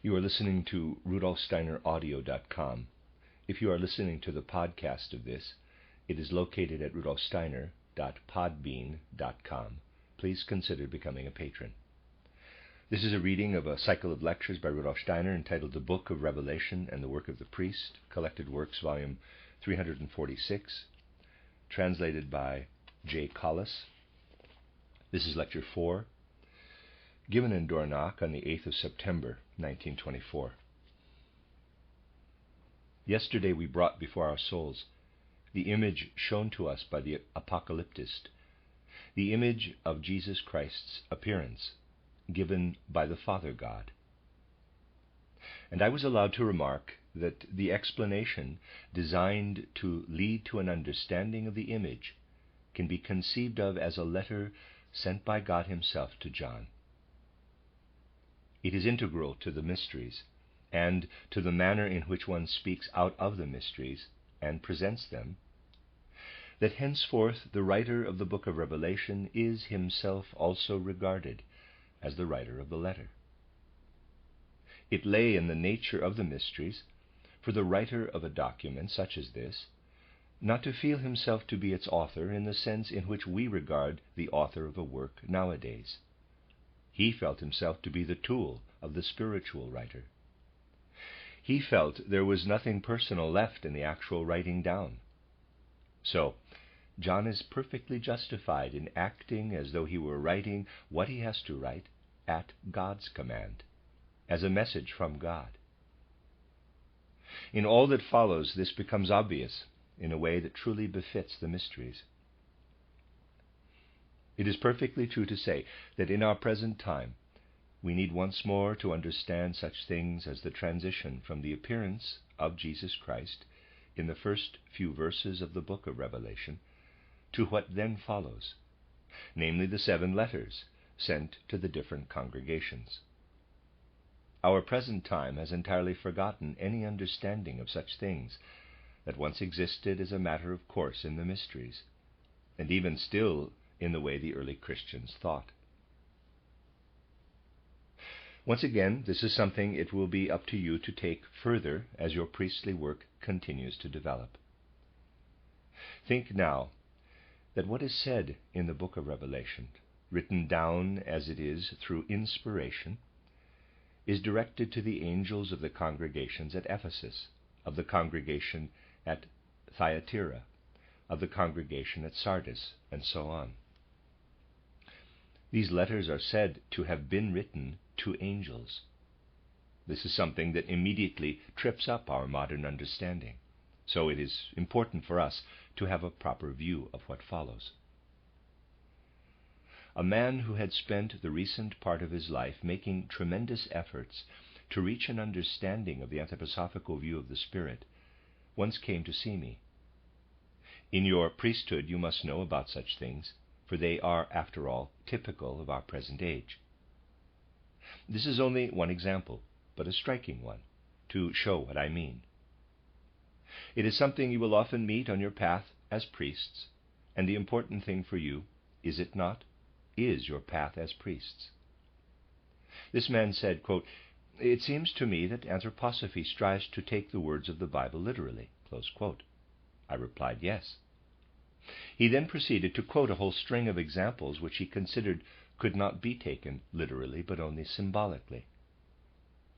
You are listening to rudolfsteineraudio.com. If you are listening to the podcast of this, it is located at rudolfsteiner.podbean.com. Please consider becoming a patron. This is a reading of a cycle of lectures by Rudolf Steiner entitled The Book of Revelation and the Work of the Priest, Collected Works, Volume 346, translated by J. Collis. This is Lecture 4, given in Dornach on the 8th of September, 1924. Yesterday we brought before our souls the image shown to us by the apocalyptist, the image of Jesus Christ's appearance, given by the Father God. And I was allowed to remark that the explanation designed to lead to an understanding of the image can be conceived of as a letter sent by God Himself to John. It is integral to the mysteries and to the manner in which one speaks out of the mysteries and presents them, that henceforth the writer of the book of Revelation is himself also regarded as the writer of the letter. It lay in the nature of the mysteries for the writer of a document such as this not to feel himself to be its author in the sense in which we regard the author of a work nowadays. He felt himself to be the tool of the spiritual writer. He felt there was nothing personal left in the actual writing down. So, John is perfectly justified in acting as though he were writing what he has to write at God's command, as a message from God. In all that follows, this becomes obvious in a way that truly befits the mysteries. It is perfectly true to say that in our present time we need once more to understand such things as the transition from the appearance of Jesus Christ in the first few verses of the book of Revelation to what then follows, namely the 7 letters sent to the different congregations. Our present time has entirely forgotten any understanding of such things that once existed as a matter of course in the mysteries, and even still in the way the early Christians thought. Once again, this is something it will be up to you to take further as your priestly work continues to develop. Think now that what is said in the book of Revelation, written down as it is through inspiration, is directed to the angels of the congregations at Ephesus, of the congregation at Thyatira, of the congregation at Sardis, and so on. These letters are said to have been written to angels. This is something that immediately trips up our modern understanding, so it is important for us to have a proper view of what follows. A man who had spent the recent part of his life making tremendous efforts to reach an understanding of the anthroposophical view of the Spirit once came to see me. In your priesthood you must know about such things, for they are, after all, typical of our present age. This is only one example, but a striking one, to show what I mean. It is something you will often meet on your path as priests, and the important thing for you, is it not, is your path as priests. This man said, quote, "It seems to me that anthroposophy strives to take the words of the Bible literally." Close quote. I replied, yes. He then proceeded to quote a whole string of examples which he considered could not be taken literally, but only symbolically.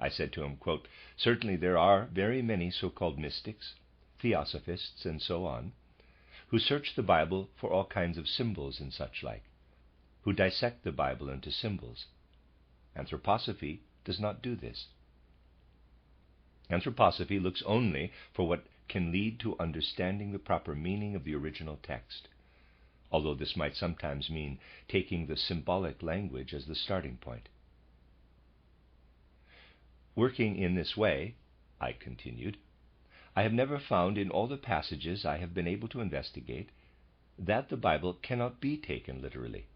I said to him, quote, "Certainly there are very many so-called mystics, theosophists, and so on, who search the Bible for all kinds of symbols and such like, who dissect the Bible into symbols. Anthroposophy does not do this. Anthroposophy looks only for what can lead to understanding the proper meaning of the original text, although this might sometimes mean taking the symbolic language as the starting point. Working in this way," I continued, "I have never found in all the passages I have been able to investigate that the Bible cannot be taken literally,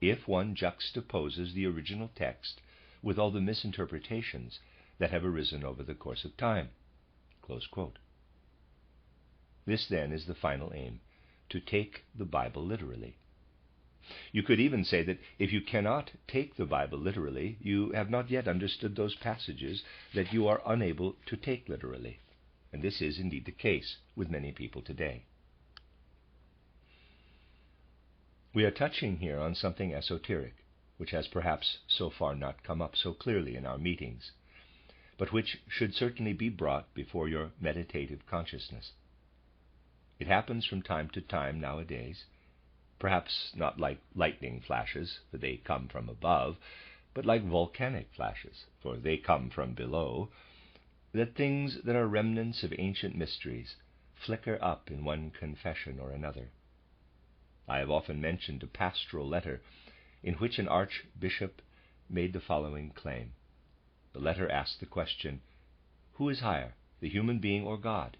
if one juxtaposes the original text with all the misinterpretations that have arisen over the course of time." Close quote. This then is the final aim, to take the Bible literally. You could even say that if you cannot take the Bible literally, you have not yet understood those passages that you are unable to take literally. And this is indeed the case with many people today. We are touching here on something esoteric, which has perhaps so far not come up so clearly in our meetings, but which should certainly be brought before your meditative consciousness. It happens from time to time nowadays, perhaps not like lightning flashes, for they come from above, but like volcanic flashes, for they come from below, that things that are remnants of ancient mysteries flicker up in one confession or another. I have often mentioned a pastoral letter in which an archbishop made the following claim. The letter asked the question, who is higher, the human being or God?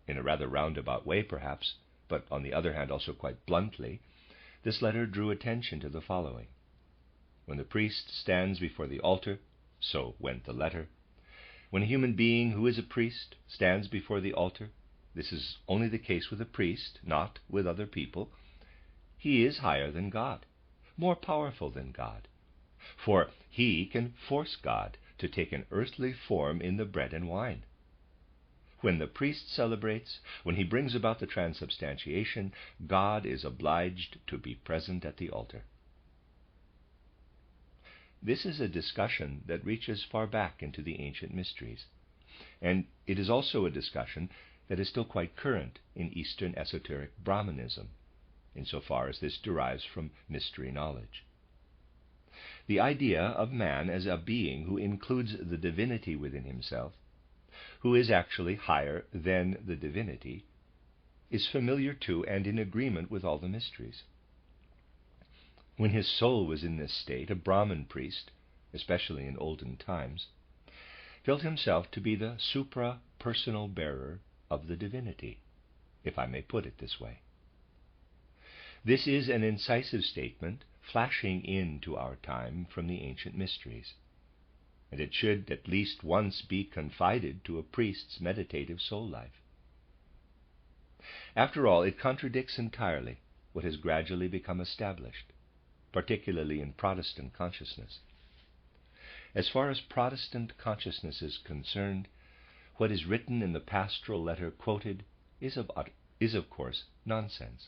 In a rather roundabout way, perhaps, but on the other hand also quite bluntly, this letter drew attention to the following. When the priest stands before the altar, so went the letter, when a human being who is a priest stands before the altar, this is only the case with a priest, not with other people, he is higher than God, more powerful than God, for he can force God to take an earthly form in the bread and wine. When the priest celebrates, when he brings about the transubstantiation, God is obliged to be present at the altar. This is a discussion that reaches far back into the ancient mysteries, and it is also a discussion that is still quite current in Eastern esoteric Brahmanism, insofar as this derives from mystery knowledge. The idea of man as a being who includes the divinity within himself, who is actually higher than the divinity, is familiar to and in agreement with all the mysteries. When his soul was in this state, a Brahmin priest, especially in olden times, felt himself to be the supra-personal bearer of the divinity, if I may put it this way. This is an incisive statement flashing into our time from the ancient mysteries, and it should at least once be confided to a priest's meditative soul life. After all, it contradicts entirely what has gradually become established, particularly in Protestant consciousness. As far as Protestant consciousness is concerned, what is written in the pastoral letter quoted is of course nonsense.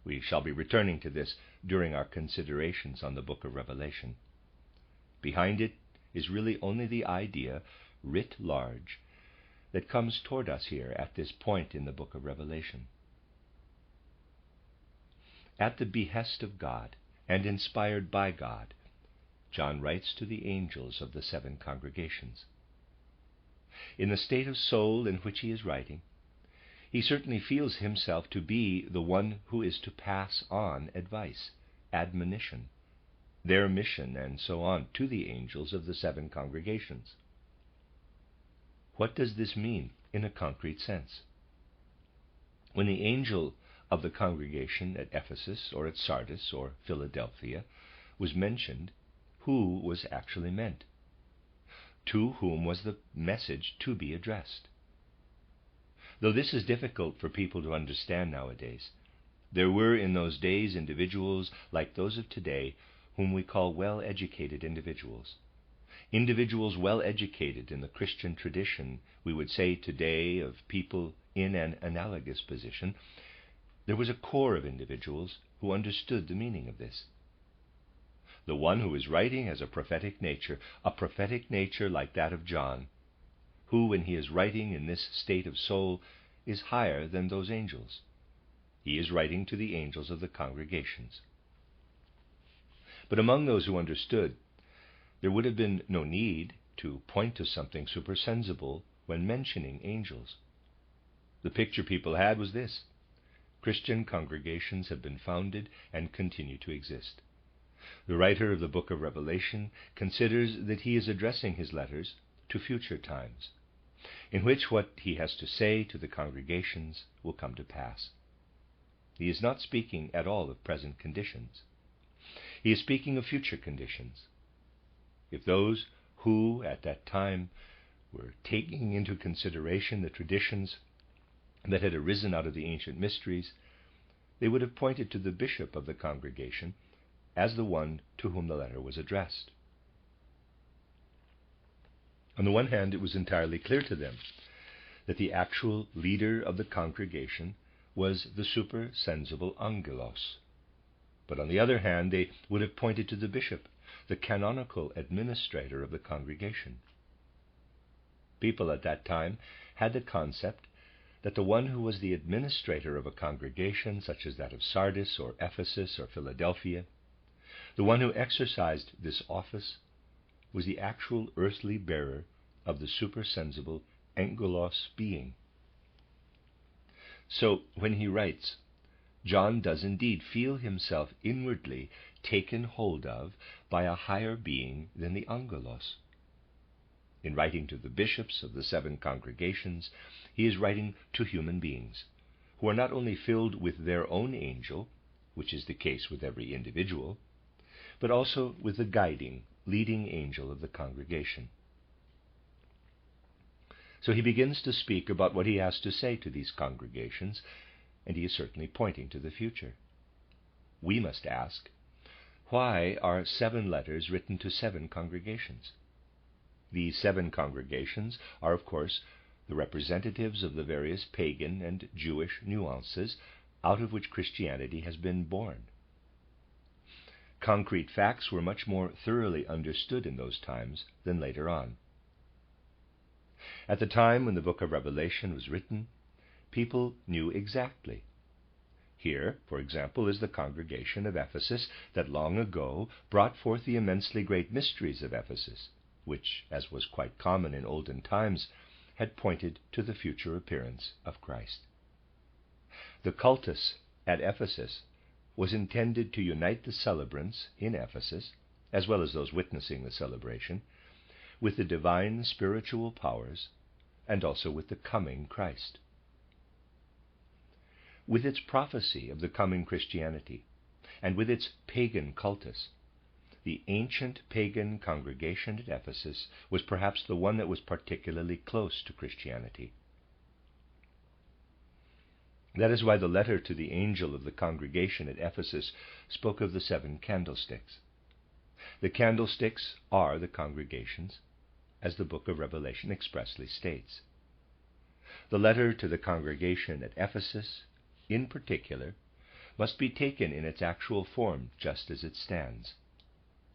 We shall be returning to this during our considerations on the book of Revelation. Behind it is really only the idea, writ large, that comes toward us here at this point in the book of Revelation. At the behest of God, and inspired by God, John writes to the angels of the 7 congregations. In the state of soul in which he is writing, he certainly feels himself to be the one who is to pass on advice, admonition, their mission, and so on, to the angels of the 7 congregations. What does this mean in a concrete sense? When the angel of the congregation at Ephesus or at Sardis or Philadelphia was mentioned, who was actually meant? To whom was the message to be addressed? Though this is difficult for people to understand nowadays, there were in those days individuals like those of today whom we call well-educated individuals. Individuals well-educated in the Christian tradition, we would say today, of people in an analogous position. There was a core of individuals who understood the meaning of this. The one who is writing has a prophetic nature like that of John, who, when he is writing in this state of soul, is higher than those angels. He is writing to the angels of the congregations. But among those who understood, there would have been no need to point to something supersensible when mentioning angels. The picture people had was this: Christian congregations have been founded and continue to exist. The writer of the book of Revelation considers that he is addressing his letters to future times, in which what he has to say to the congregations will come to pass. He is not speaking at all of present conditions. He is speaking of future conditions. If those who, at that time, were taking into consideration the traditions that had arisen out of the ancient mysteries, they would have pointed to the bishop of the congregation as the one to whom the letter was addressed. On the one hand, it was entirely clear to them that the actual leader of the congregation was the supersensible angelos. But on the other hand, they would have pointed to the bishop, the canonical administrator of the congregation. People at that time had the concept that the one who was the administrator of a congregation, such as that of Sardis or Ephesus or Philadelphia, the one who exercised this office, was the actual earthly bearer of the supersensible angelos being. So when he writes, John does indeed feel himself inwardly taken hold of by a higher being than the angelos. In writing to the bishops of the 7 congregations, he is writing to human beings who are not only filled with their own angel, which is the case with every individual, but also with the guiding, leading angel of the congregation. So he begins to speak about what he has to say to these congregations, and he is certainly pointing to the future. We must ask, why are 7 letters written to 7 congregations? These 7 congregations are, of course, the representatives of the various pagan and Jewish nuances out of which Christianity has been born. Concrete facts were much more thoroughly understood in those times than later on. At the time when the book of Revelation was written, people knew exactly. Here, for example, is the congregation of Ephesus that long ago brought forth the immensely great mysteries of Ephesus, which, as was quite common in olden times, had pointed to the future appearance of Christ. The cultus at Ephesus was intended to unite the celebrants in Ephesus, as well as those witnessing the celebration, with the divine spiritual powers and also with the coming Christ. With its prophecy of the coming Christianity and with its pagan cultus, the ancient pagan congregation at Ephesus was perhaps the one that was particularly close to Christianity. That is why the letter to the angel of the congregation at Ephesus spoke of the 7 candlesticks. The candlesticks are the congregations, as the book of Revelation expressly states. The letter to the congregation at Ephesus, in particular, must be taken in its actual form just as it stands.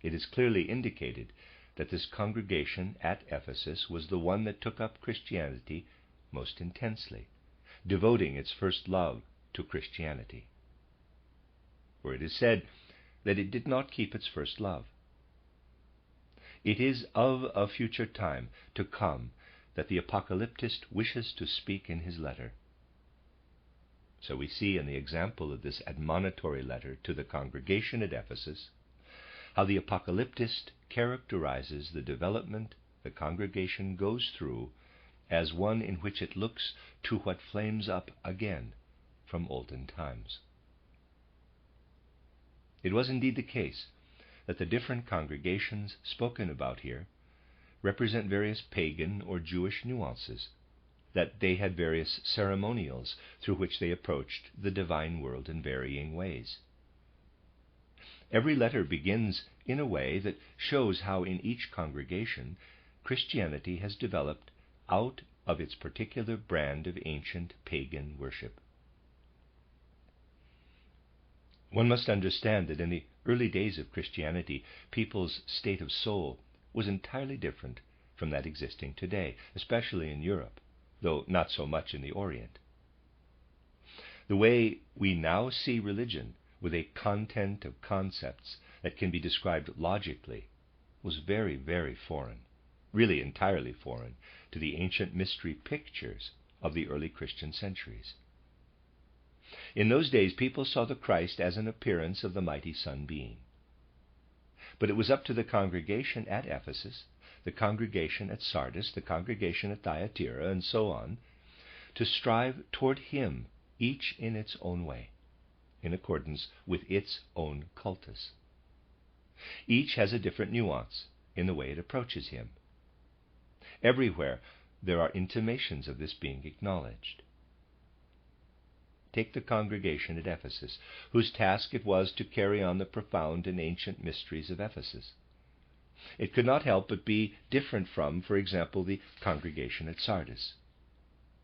It is clearly indicated that this congregation at Ephesus was the one that took up Christianity most intensely, devoting its first love to Christianity. For it is said that it did not keep its first love. It is of a future time to come that the apocalyptist wishes to speak in his letter. So we see in the example of this admonitory letter to the congregation at Ephesus how the apocalyptist characterizes the development the congregation goes through as one in which it looks to what flames up again from olden times. It was indeed the case that the different congregations spoken about here represent various pagan or Jewish nuances, that they had various ceremonials through which they approached the divine world in varying ways. Every letter begins in a way that shows how in each congregation Christianity has developed out of its particular brand of ancient pagan worship. One must understand that in the early days of Christianity, people's state of soul was entirely different from that existing today, especially in Europe, though not so much in the Orient. The way we now see religion, with a content of concepts that can be described logically, was very, very foreign, really entirely foreign, to the ancient mystery pictures of the early Christian centuries. In those days, people saw the Christ as an appearance of the mighty Sun being. But it was up to the congregation at Ephesus, the congregation at Sardis, the congregation at Thyatira, and so on, to strive toward him, each in its own way, in accordance with its own cultus. Each has a different nuance in the way it approaches him. Everywhere there are intimations of this being acknowledged. take the congregation at Ephesus, whose task it was to carry on the profound and ancient mysteries of Ephesus. It could not help but be different from, for example, the congregation at Sardis.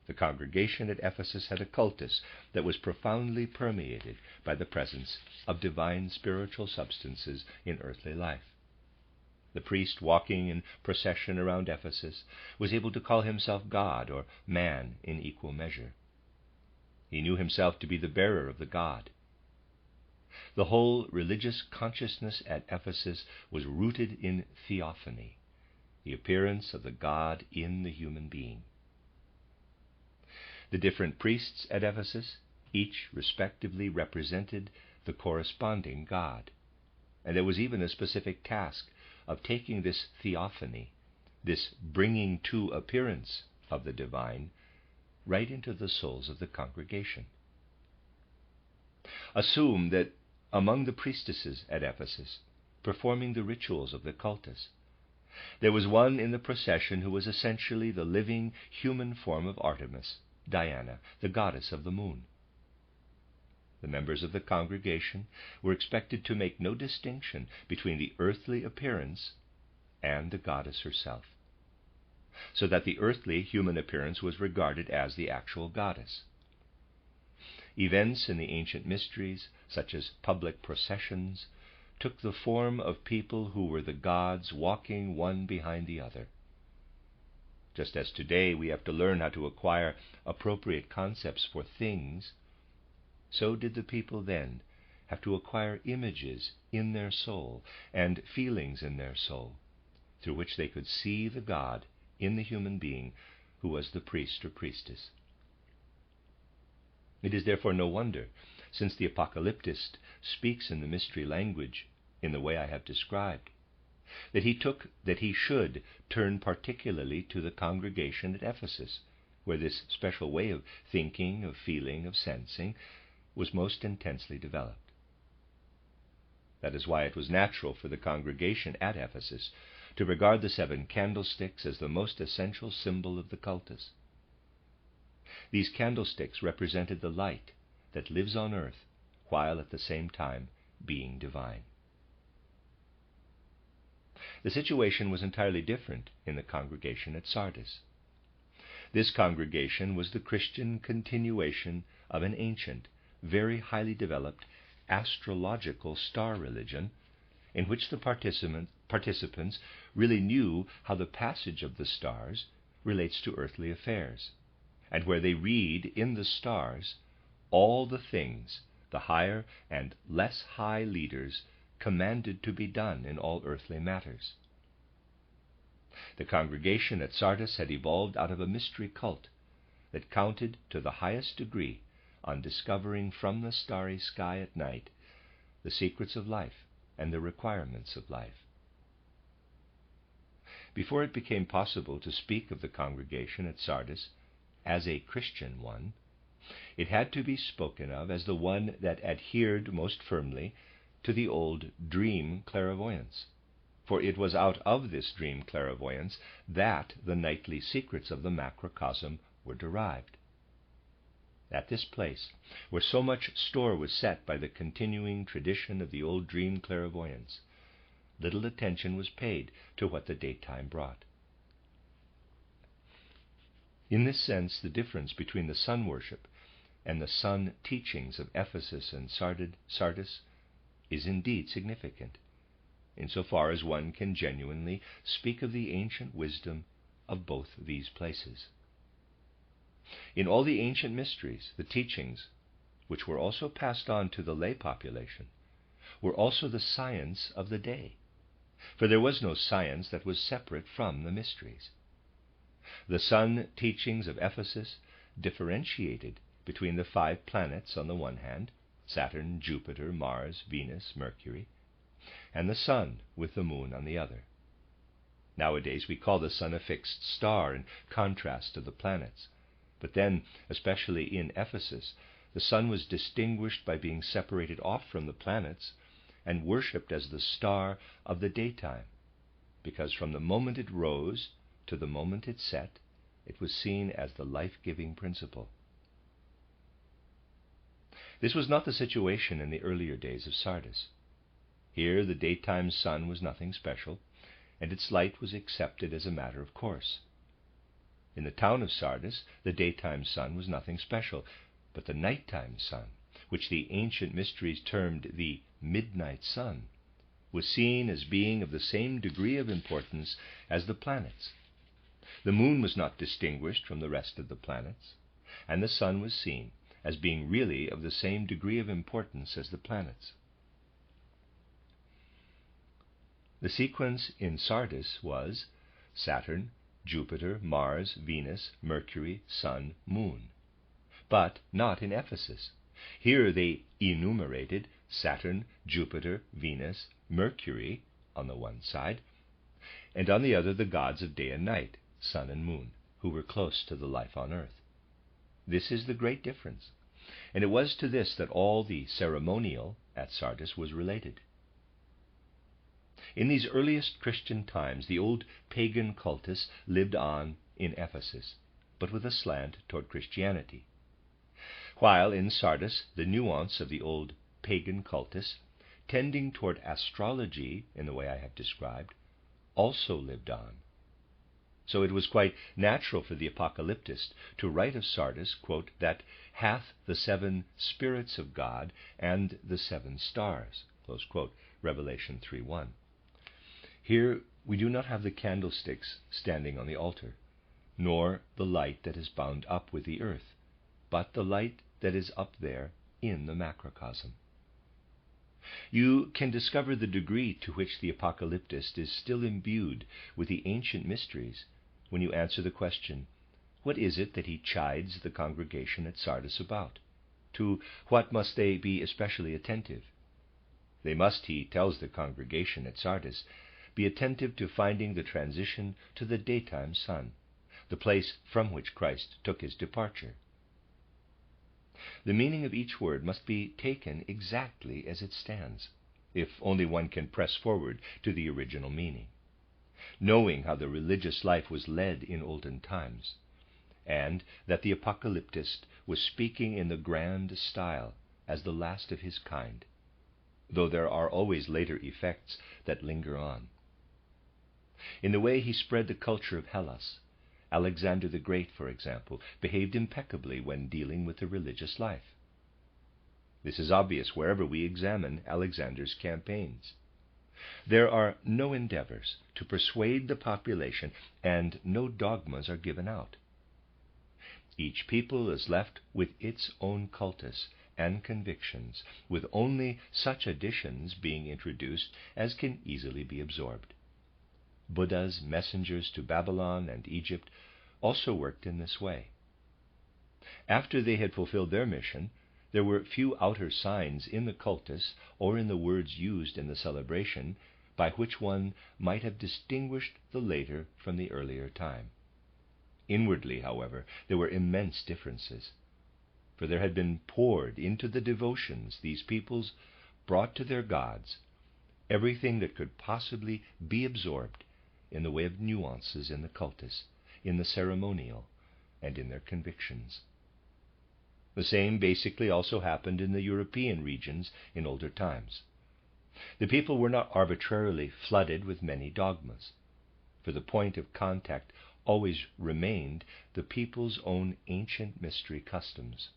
The congregation at Ephesus had a cultus that was profoundly permeated by the presence of divine spiritual substances in earthly life. The priest walking in procession around Ephesus was able to call himself God or man in equal measure. He knew himself to be the bearer of the God. The whole religious consciousness at Ephesus was rooted in theophany, the appearance of the God in the human being. The different priests at Ephesus, each respectively represented the corresponding God, and there was even a specific task of taking this theophany, this bringing to appearance of the divine, right into the souls of the congregation. Assume that among the priestesses at Ephesus, performing the rituals of the cultus, there was one in the procession who was essentially the living human form of Artemis, Diana, the goddess of the moon. The members of the congregation were expected to make no distinction between the earthly appearance and the goddess herself, so that the earthly human appearance was regarded as the actual goddess. Events in the ancient mysteries, such as public processions, took the form of people who were the gods walking one behind the other. Just as today we have to learn how to acquire appropriate concepts for things, so did the people then have to acquire images in their soul and feelings in their soul, through which they could see the God in the human being who was the priest or priestess. It is therefore no wonder, since the apocalyptist speaks in the mystery language in the way I have described, that he should turn particularly to the congregation at Ephesus, where this special way of thinking, of feeling, of sensing was most intensely developed. That is why it was natural for the congregation at Ephesus to regard the 7 candlesticks as the most essential symbol of the cultus. These candlesticks represented the light that lives on earth while at the same time being divine. The situation was entirely different in the congregation at Sardis. This congregation was the Christian continuation of an ancient, very highly developed astrological star religion, in which the participants really knew how the passage of the stars relates to earthly affairs, and where they read in the stars all the things the higher and less high leaders commanded to be done in all earthly matters. The congregation at Sardis had evolved out of a mystery cult that counted to the highest degree on discovering from the starry sky at night the secrets of life and the requirements of life. Before it became possible to speak of the congregation at Sardis as a Christian one, it had to be spoken of as the one that adhered most firmly to the old dream clairvoyance, for it was out of this dream clairvoyance that the nightly secrets of the macrocosm were derived. At this place, where so much store was set by the continuing tradition of the old dream clairvoyance, little attention was paid to what the daytime brought. In this sense, the difference between the sun worship and the sun teachings of Ephesus and Sardis is indeed significant, insofar as one can genuinely speak of the ancient wisdom of both these places. In all the ancient mysteries, the teachings, which were also passed on to the lay population, were also the science of the day, for there was no science that was separate from the mysteries. The sun teachings of Ephesus differentiated between the 5 planets on the one hand, Saturn, Jupiter, Mars, Venus, Mercury, and the sun with the moon on the other. Nowadays we call the sun a fixed star in contrast to the planets, but then, especially in Ephesus, the sun was distinguished by being separated off from the planets and worshipped as the star of the daytime, because from the moment it rose to the moment it set, it was seen as the life-giving principle. This was not the situation in the earlier days of Sardis. Here the daytime sun was nothing special, and its light was accepted as a matter of course. In the town of Sardis, the daytime sun was nothing special, but the nighttime sun, which the ancient mysteries termed the midnight sun, was seen as being of the same degree of importance as the planets. The moon was not distinguished from the rest of the planets, and the sun was seen as being really of the same degree of importance as the planets. The sequence in Sardis was Saturn, Jupiter, Mars, Venus, Mercury, Sun, Moon, but not in Ephesus. Here they enumerated Saturn, Jupiter, Venus, Mercury on the one side, and on the other the gods of day and night, sun and moon, who were close to the life on earth. This is the great difference, and it was to this that all the ceremonial at Sardis was related. In these earliest Christian times, the old pagan cultus lived on in Ephesus, but with a slant toward Christianity, while in Sardis the nuance of the old pagan cultus, tending toward astrology in the way I have described, also lived on. So it was quite natural for the apocalyptist to write of Sardis, quote, that hath the 7 spirits of God and the 7 stars, close quote, Revelation 3:1. Here we do not have the candlesticks standing on the altar, nor the light that is bound up with the earth, but the light that is up there in the macrocosm. You can discover the degree to which the apocalyptist is still imbued with the ancient mysteries when you answer the question, what is it that he chides the congregation at Sardis about? To what must they be especially attentive? They must, he tells the congregation at Sardis, be attentive to finding the transition to the daytime sun, the place from which Christ took his departure. The meaning of each word must be taken exactly as it stands, if only one can press forward to the original meaning, knowing how the religious life was led in olden times, and that the apocalyptist was speaking in the grand style as the last of his kind, though there are always later effects that linger on. In the way he spread the culture of Hellas, Alexander the Great, for example, behaved impeccably when dealing with the religious life. This is obvious wherever we examine Alexander's campaigns. There are no endeavors to persuade the population, and no dogmas are given out. Each people is left with its own cultus and convictions, with only such additions being introduced as can easily be absorbed. Buddha's messengers to Babylon and Egypt also worked in this way. After they had fulfilled their mission, there were few outer signs in the cultus or in the words used in the celebration by which one might have distinguished the later from the earlier time. Inwardly, however, there were immense differences, for there had been poured into the devotions these peoples brought to their gods everything that could possibly be absorbed in the way of nuances in the cultus, in the ceremonial, and in their convictions. The same basically also happened in the European regions in older times. The people were not arbitrarily flooded with many dogmas, for the point of contact always remained the people's own ancient mystery customs.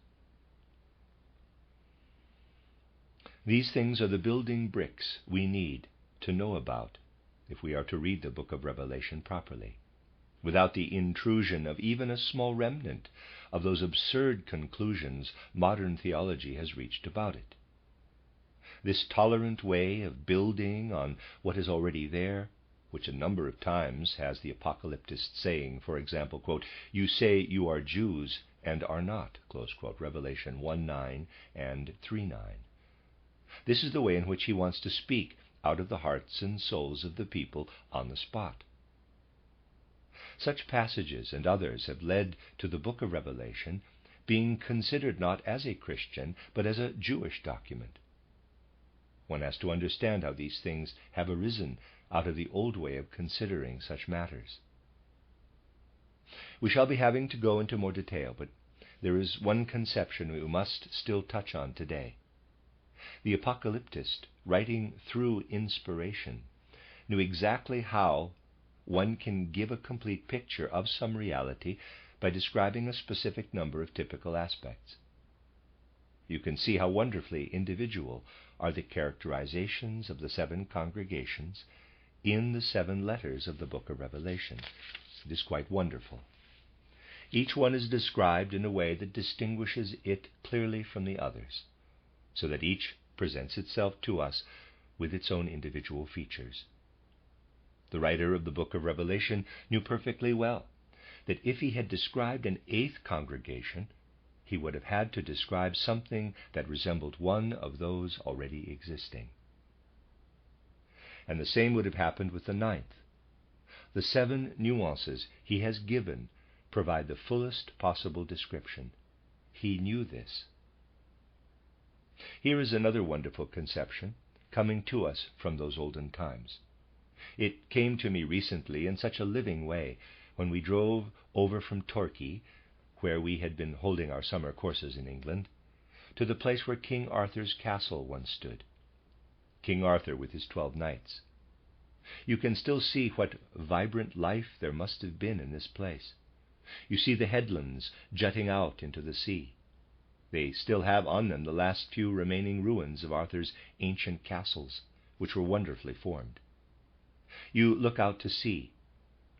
These things are the building bricks we need to know about if we are to read the book of Revelation properly, without the intrusion of even a small remnant of those absurd conclusions modern theology has reached about it. This tolerant way of building on what is already there, which a number of times has the apocalyptist saying, for example, quote, you say you are Jews and are not, close quote, Revelation 1:9 and 3:9. This is the way in which he wants to speak out of the hearts and souls of the people on the spot. Such passages and others have led to the book of Revelation being considered not as a Christian, but as a Jewish document. One has to understand how these things have arisen out of the old way of considering such matters. We shall be having to go into more detail, but there is one conception we must still touch on today. The apocalyptist, writing through inspiration, knew exactly how one can give a complete picture of some reality by describing a specific number of typical aspects. You can see how wonderfully individual are the characterizations of the 7 congregations in the 7 letters of the book of Revelation. It is quite wonderful. Each one is described in a way that distinguishes it clearly from the others, so that each presents itself to us with its own individual features. The writer of the book of Revelation knew perfectly well that if he had described an 8th congregation, he would have had to describe something that resembled one of those already existing. And the same would have happened with the 9th. The 7 nuances he has given provide the fullest possible description. He knew this. Here is another wonderful conception coming to us from those olden times. It came to me recently in such a living way when we drove over from Torquay, where we had been holding our summer courses in England, to the place where King Arthur's castle once stood. King Arthur with his 12 knights. You can still see what vibrant life there must have been in this place. You see the headlands jutting out into the sea. They still have on them the last few remaining ruins of Arthur's ancient castles, which were wonderfully formed. You look out to sea.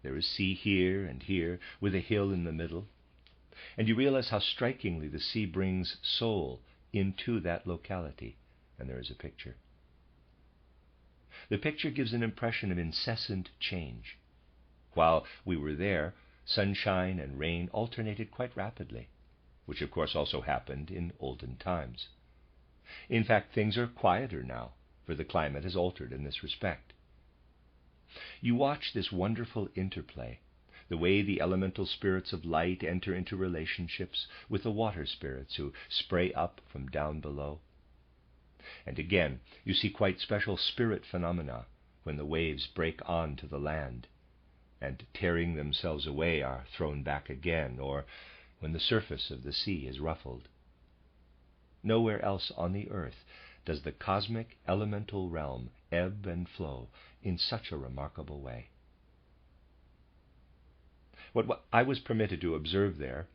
There is sea here and here, with a hill in the middle, and you realize how strikingly the sea brings soul into that locality, and there is a picture. The picture gives an impression of incessant change. While we were there, sunshine and rain alternated quite rapidly, which of course also happened in olden times. In fact, things are quieter now, for the climate has altered in this respect. You watch this wonderful interplay, the way the elemental spirits of light enter into relationships with the water spirits who spray up from down below. And again, you see quite special spirit phenomena when the waves break on to the land, and tearing themselves away are thrown back again, or when the surface of the sea is ruffled. Nowhere else on the earth does the cosmic elemental realm ebb and flow in such a remarkable way. What I was permitted to observe there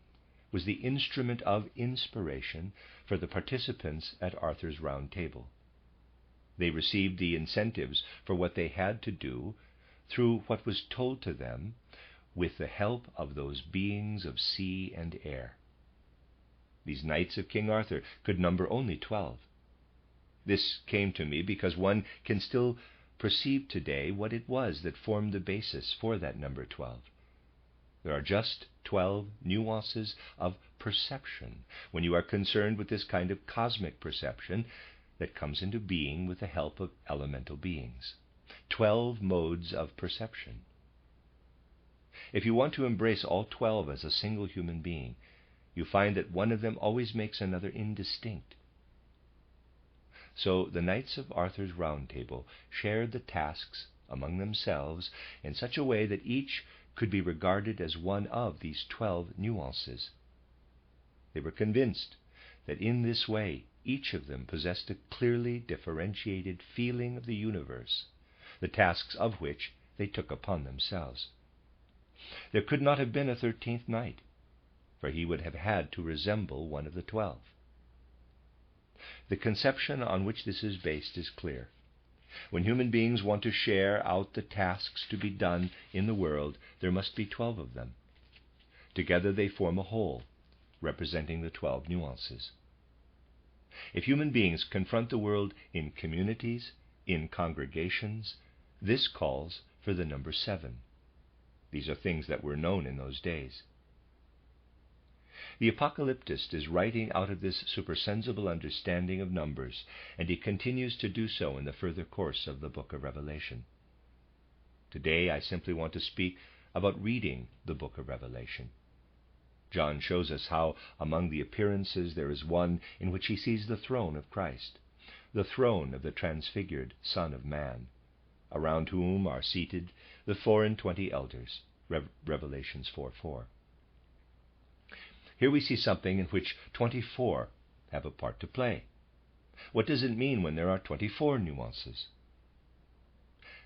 was the instrument of inspiration for the participants at Arthur's Round Table. They received the incentives for what they had to do through what was told to them with the help of those beings of sea and air. These knights of King Arthur could number only 12. This came to me because one can still perceive today what it was that formed the basis for that number 12. There are just 12 nuances of perception when you are concerned with this kind of cosmic perception that comes into being with the help of elemental beings. 12 modes of perception. If you want to embrace all 12 as a single human being, you find that one of them always makes another indistinct. So the Knights of Arthur's Round Table shared the tasks among themselves in such a way that each could be regarded as one of these 12 nuances. They were convinced that in this way each of them possessed a clearly differentiated feeling of the universe, the tasks of which they took upon themselves. There could not have been a 13th knight, for he would have had to resemble one of the 12. The conception on which this is based is clear. When human beings want to share out the tasks to be done in the world, there must be 12 of them. Together they form a whole, representing the 12 nuances. If human beings confront the world in communities, in congregations, this calls for the number 7. These are things that were known in those days. The apocalyptist is writing out of this supersensible understanding of numbers, and he continues to do so in the further course of the book of Revelation. Today I simply want to speak about reading the book of Revelation. John shows us how among the appearances there is one in which he sees the throne of Christ, the throne of the transfigured Son of Man, around whom are seated the 24 elders, Revelations 4:4. Here we see something in which 24 have a part to play. What does it mean when there are 24 nuances?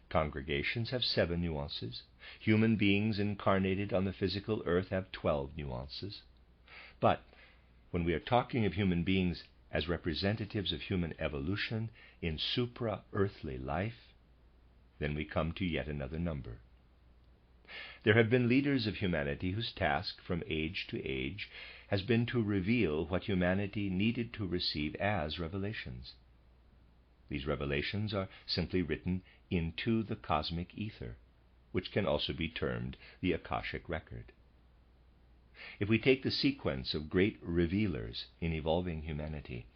Congregations have 7 nuances. Human beings incarnated on the physical earth have 12 nuances. But when we are talking of human beings as representatives of human evolution in supra-earthly life, then we come to yet another number. There have been leaders of humanity whose task from age to age has been to reveal what humanity needed to receive as revelations. These revelations are simply written into the cosmic ether, which can also be termed the Akashic record. If we take the sequence of great revealers in evolving humanity,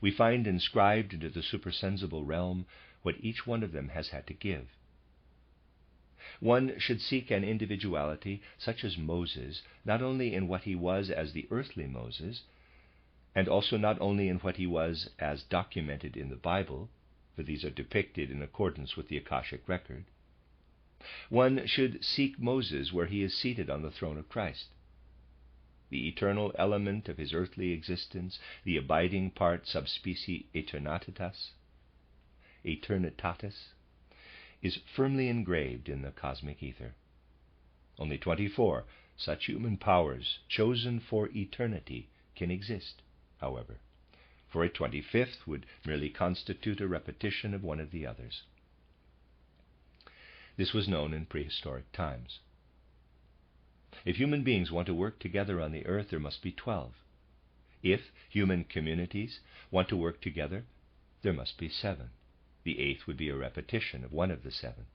we find inscribed into the supersensible realm what each one of them has had to give. One should seek an individuality such as Moses, not only in what he was as the earthly Moses, and also not only in what he was as documented in the Bible, for these are depicted in accordance with the Akashic record. One should seek Moses where he is seated on the throne of Christ. The eternal element of his earthly existence, the abiding part subspecie aeternitatis, is firmly engraved in the cosmic ether. Only 24 such human powers chosen for eternity can exist, however, for a 25th would merely constitute a repetition of one of the others. This was known in prehistoric times. If human beings want to work together on the earth, there must be 12. If human communities want to work together, there must be 7. The 8th would be a repetition of one of the 7.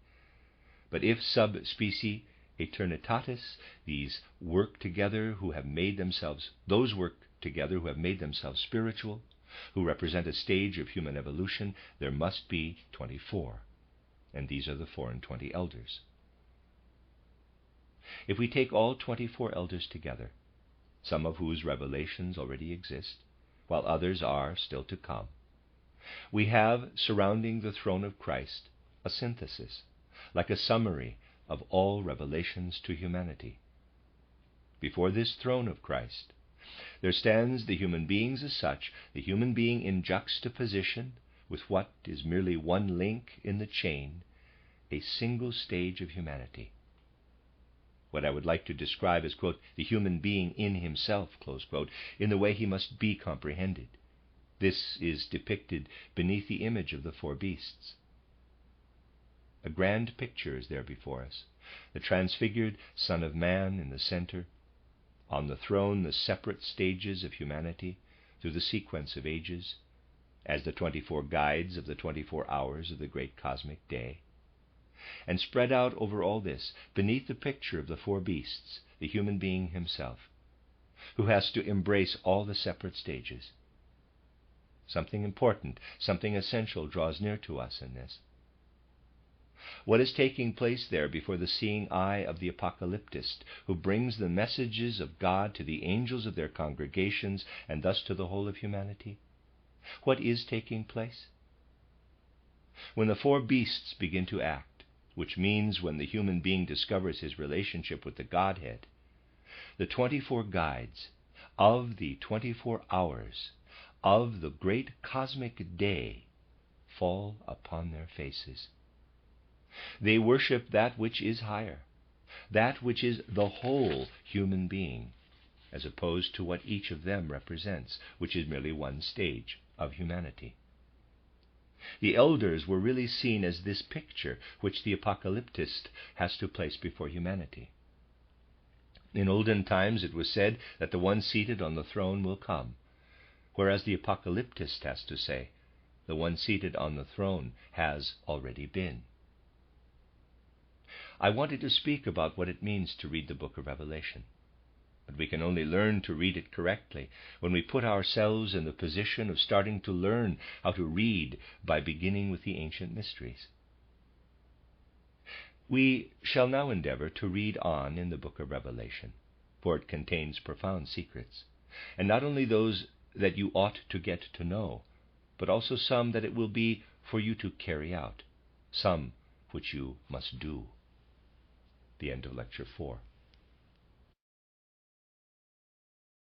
But if subspecie aeternitatis, these work together who have made themselves spiritual, who represent a stage of human evolution, there must be 24. And these are the 24 elders. If we take all 24 elders together, some of whose revelations already exist, while others are still to come, we have, surrounding the throne of Christ, a synthesis, like a summary of all revelations to humanity. Before this throne of Christ, there stands the human beings as such, the human being in juxtaposition with what is merely one link in the chain, a single stage of humanity. What I would like to describe as, quote, the human being in himself, close quote, in the way he must be comprehended. This is depicted beneath the image of the 4 beasts. A grand picture is there before us. The transfigured Son of Man in the center. On the throne, the separate stages of humanity through the sequence of ages, as the 24 guides of the 24 hours of the great cosmic day. And spread out over all this, beneath the picture of the 4 beasts, the human being himself, who has to embrace all the separate stages. Something important, something essential draws near to us in this. What is taking place there before the seeing eye of the apocalyptist, who brings the messages of God to the angels of their congregations and thus to the whole of humanity? What is taking place? When the 4 beasts begin to act, which means when the human being discovers his relationship with the Godhead, the 24 guides of the 24 hours of the great cosmic day fall upon their faces. They worship that which is higher, that which is the whole human being, as opposed to what each of them represents, which is merely one stage of humanity. The elders were really seen as this picture which the apocalyptist has to place before humanity. In olden times it was said that the one seated on the throne will come, whereas the apocalyptist has to say, the one seated on the throne has already been. I wanted to speak about what it means to read the book of Revelation. But we can only learn to read it correctly when we put ourselves in the position of starting to learn how to read by beginning with the ancient mysteries. We shall now endeavor to read on in the book of Revelation, for it contains profound secrets, and not only those that you ought to get to know, but also some that it will be for you to carry out, some which you must do. The end of Lecture 4.